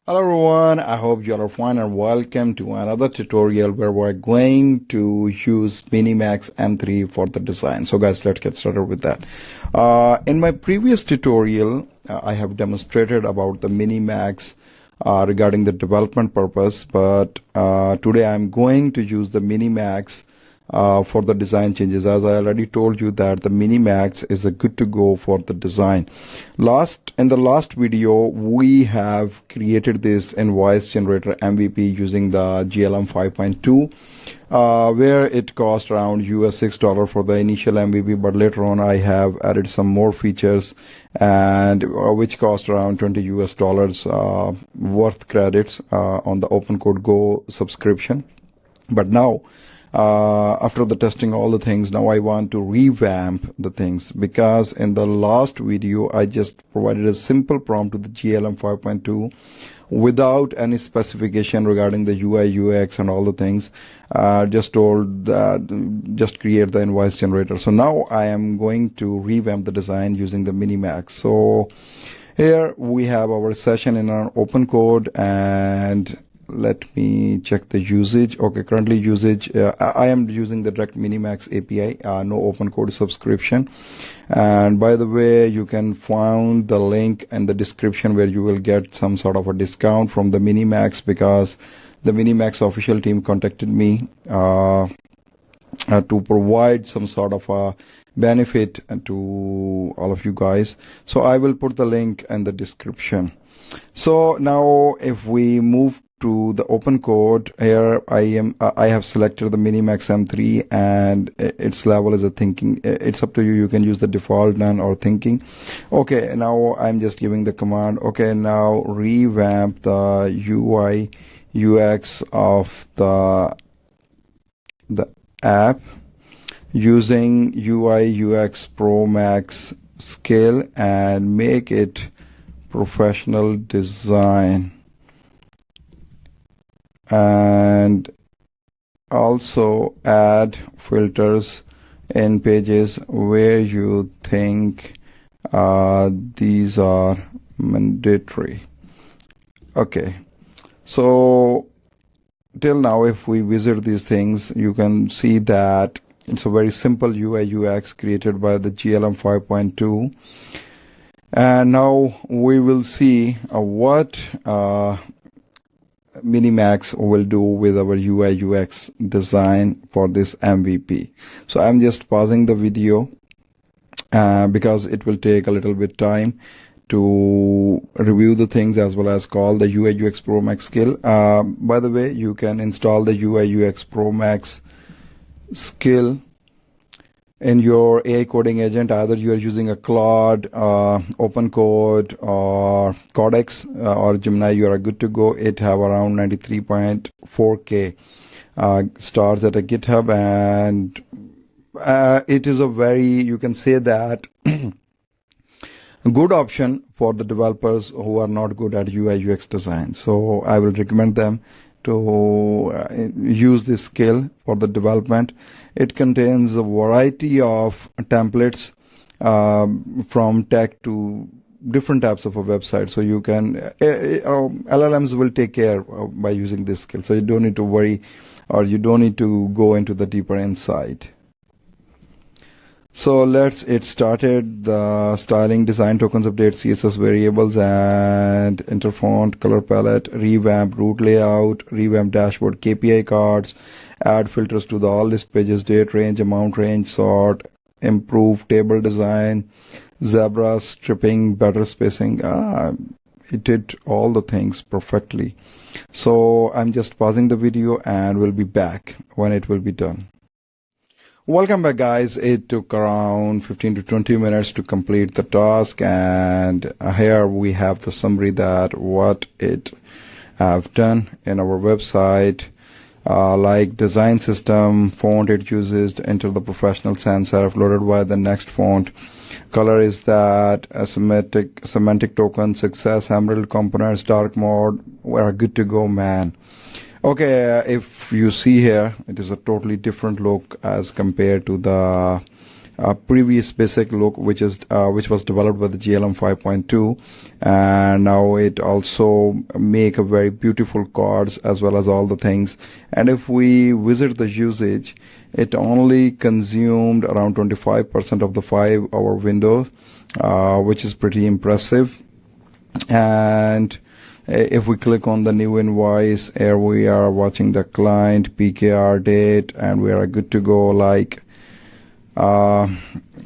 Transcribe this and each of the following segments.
Hello everyone, I hope you all are fine and welcome to another tutorial where we're going to use MiniMax M3 for the design. So guys, let's get started with that. In my previous tutorial, I have demonstrated about the MiniMax regarding the development purpose, but today I'm going to use the MiniMax for the design changes. As I already told you that the MiniMax is a good to go for the design. In the last video, we have created this Invoice Generator MVP using the GLM 5.2, where it cost around $6 for the initial MVP, but later on I have added some more features and which cost around $20 worth credits on the Open Code Go subscription. But now, after the testing all the things, now I want to revamp the things, because in the last video I just provided a simple prompt to the GLM 5.2 without any specification regarding the UI UX and all the things. Just told that just create the invoice generator. So now I am going to revamp the design using the MiniMax. So here we have our session in our open code, and let me check the usage. Okay, currently usage, I am using the direct MiniMax API, no open code subscription. And by the way, you can find the link in the description where you will get some sort of a discount from the MiniMax, because the MiniMax official team contacted me to provide some sort of a benefit to all of you guys. So I will put the link in the description. So now if we move to the open code, here I have selected the MiniMax M3 and its level is a thinking. It's up to you. You can use the default, none, or thinking. Okay, now I'm just giving the command. Okay, now revamp the UI UX of the app using UI UX Pro Max scale and make it professional design. And also add filters in pages where you think these are mandatory. Okay, so till now if we visit these things, you can see that it's a very simple UI UX created by the GLM 5.2. And now we will see what MiniMax will do with our UI UX design for this MVP. So I'm just pausing the video because it will take a little bit time to review the things as well as call the UI UX Pro Max skill. By the way, you can install the UI UX Pro Max skill in your AI coding agent. Either you are using a Claude, Open Code, or Codex, or Gemini, you are good to go. It have around 93.4K stars at a GitHub, and it is a very, you can say that, good option for the developers who are not good at UI UX design. So I will recommend them to use this skill for the development. It contains a variety of templates from tech to different types of a website. So you can LLMs will take care by using this skill. So you don't need to worry, or you don't need to go into the deeper insight. So let's get started. The styling, design tokens, update CSS variables and interfont, color palette, revamp root layout, revamp dashboard KPI cards, add filters to the all list pages, date range, amount range, sort, improve table design, zebra stripping, better spacing. It did all the things perfectly. So I'm just pausing the video and we'll be back when it will be done. Welcome back, guys. It took around 15 to 20 minutes to complete the task, and here we have the summary that what it have done in our website, like design system, font it uses to enter the professional sans serif loaded by the next font, color is that a semantic token, success, emerald components, dark mode. We're good to go, man. Okay, if you see here, it is a totally different look as compared to the previous basic look, which was developed with the GLM 5.2, and now it also make a very beautiful cards as well as all the things. And if we visit the usage, it only consumed around 25% of the 5-hour window, which is pretty impressive. And if we click on the new invoice, here we are watching the client, PKR date, and we are good to go, like AI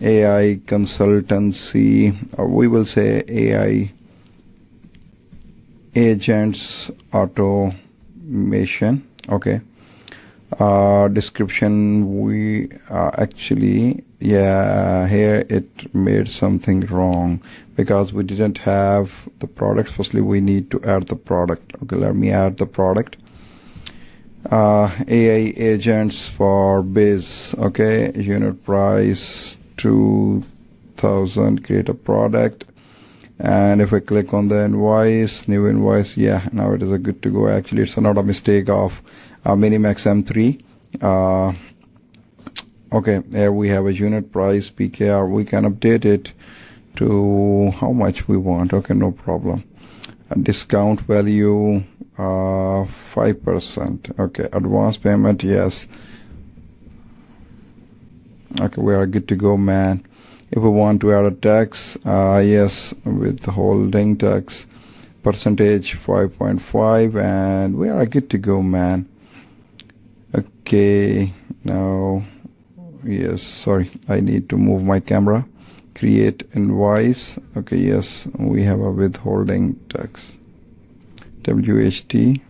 consultancy, or we will say AI agents automation. Okay. Description, we actually, yeah, here it made something wrong because we didn't have the product. Firstly, we need to add the product. Okay, let me add the product. AI agents for biz. Okay, unit price 2000, create a product. And if I click on the invoice, new invoice, yeah, now it is a good to go. Actually, it's not a mistake of MiniMax M3. Okay, here we have a unit price, PKR. We can update it to how much we want. Okay, no problem. A discount value 5%. Okay, advance payment, yes. Okay, we are good to go, man. If we want to add a tax, yes, withholding tax percentage 5.5, and we are good to go, man. Okay, now, yes, sorry, I need to move my camera. Create invoice. Okay, yes, we have a withholding tax. WHT.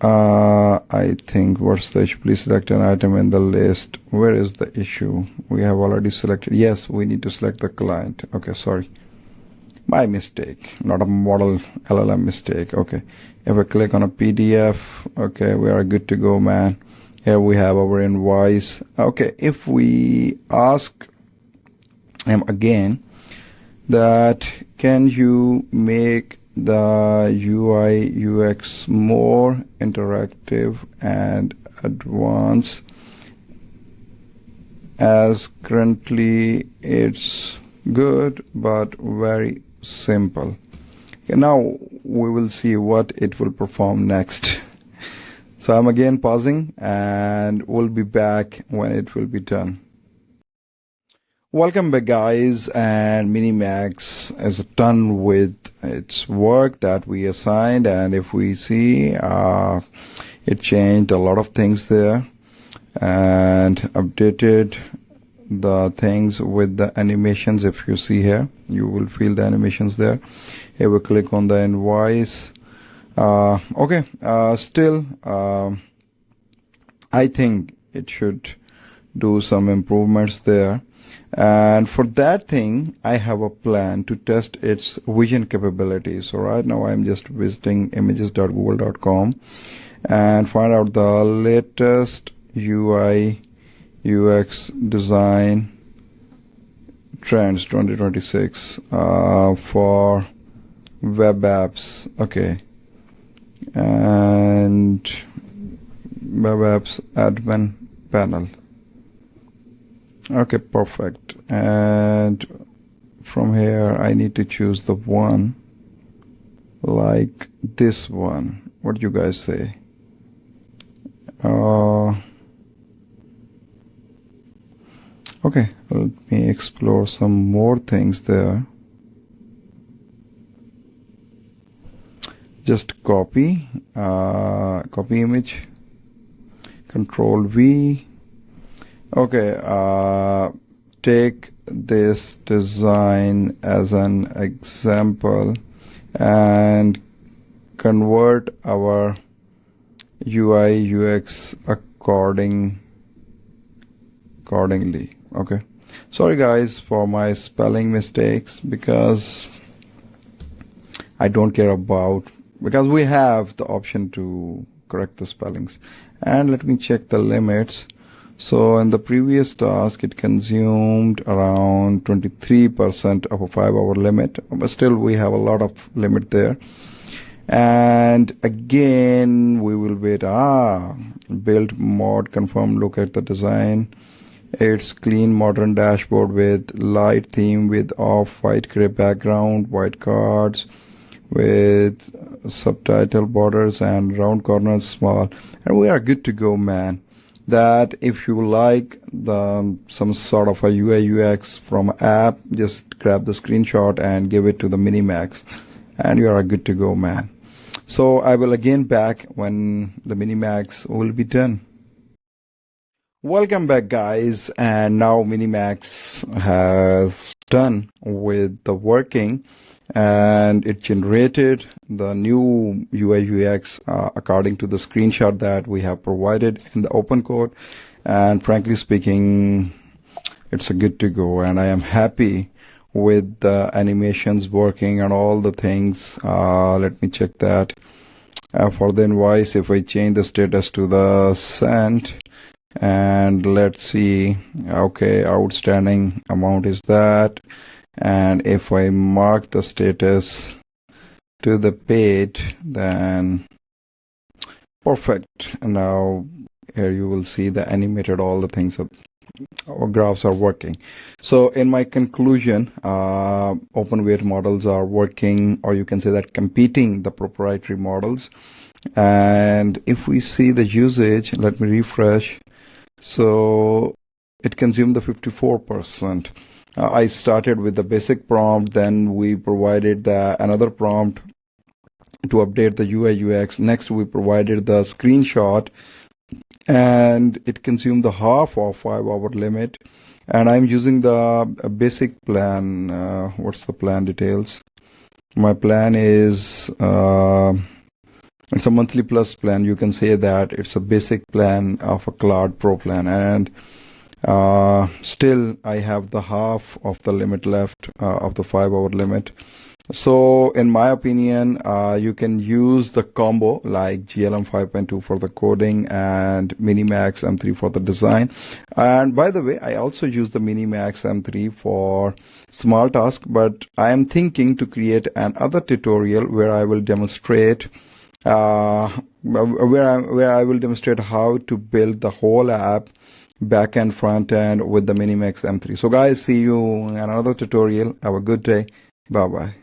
I think what's the issue? Please select an item in the list. Where is the issue? We have already selected. Yes, we need to select the client. Okay, sorry. My mistake, not a model LLM mistake. Okay, if I click on a PDF, okay, we are good to go, man. Here we have our invoice. Okay, if we ask him again that can you make the UI UX more interactive and advanced, as currently it's good but very simple. Okay, now we will see what it will perform next. So I'm again pausing and we'll be back when it will be done. Welcome back, guys, and MiniMax is done with its work that we assigned, and if we see it changed a lot of things there and updated the things with the animations. If you see here, you will feel the animations there. Here we click on the invoice. Okay, still I think it should do some improvements there, and for that thing I have a plan to test its vision capabilities. So right now I'm just visiting images.google.com and find out the latest UI UX design trends 2026 for web apps. Okay, and web apps admin panel. Okay, perfect. And from here I need to choose the one like this one. What do you guys say? Okay, let me explore some more things there. Just copy image, Control V. Okay, take this design as an example and convert our UI UX accordingly. Okay, sorry guys for my spelling mistakes, because I don't care about, because we have the option to correct the spellings. And let me check the limits. So in the previous task it consumed around 23% of a 5-hour limit, but still we have a lot of limit there. And again we will wait. Build mod confirm, look at the design, It's clean modern dashboard with light theme with off-white gray background, white cards with subtitle borders and round corners small, and we are good to go, man. That if you like some sort of a UI UX from app, just grab the screenshot and give it to the MiniMax and you are good to go, man. So I will again back when the MiniMax will be done. Welcome back, guys, and now MiniMax has done with the working and it generated the new UI UX according to the screenshot that we have provided in the open code, and frankly speaking it's a good to go, and I am happy with the animations working and all the things. Let me check that. For the invoice, if I change the status to the sent, and let's see, okay, outstanding amount is that, and if I mark the status to the paid, then perfect. Now here you will see the animated, all the things that our graphs are working. So in my conclusion, open weight models are working, or you can say that competing the proprietary models. And if we see the usage, let me refresh. So it consumed the 54%. I started with the basic prompt, then we provided another prompt to update the UI UX. Next we provided the screenshot, and it consumed the half of 5-hour limit. And I'm using the basic plan. What's the plan details? My plan is it's a monthly plus plan. You can say that it's a basic plan of a Cloud Pro plan, and still I have the half of the limit left of the 5-hour limit. So in my opinion, you can use the combo like GLM 5.2 for the coding and MiniMax M3 for the design. And by the way, I also use the MiniMax M3 for small task, but I am thinking to create another tutorial where I will demonstrate where I will demonstrate how to build the whole app, back end, front end with the MiniMax M3. So guys, see you in another tutorial. Have a good day. Bye bye.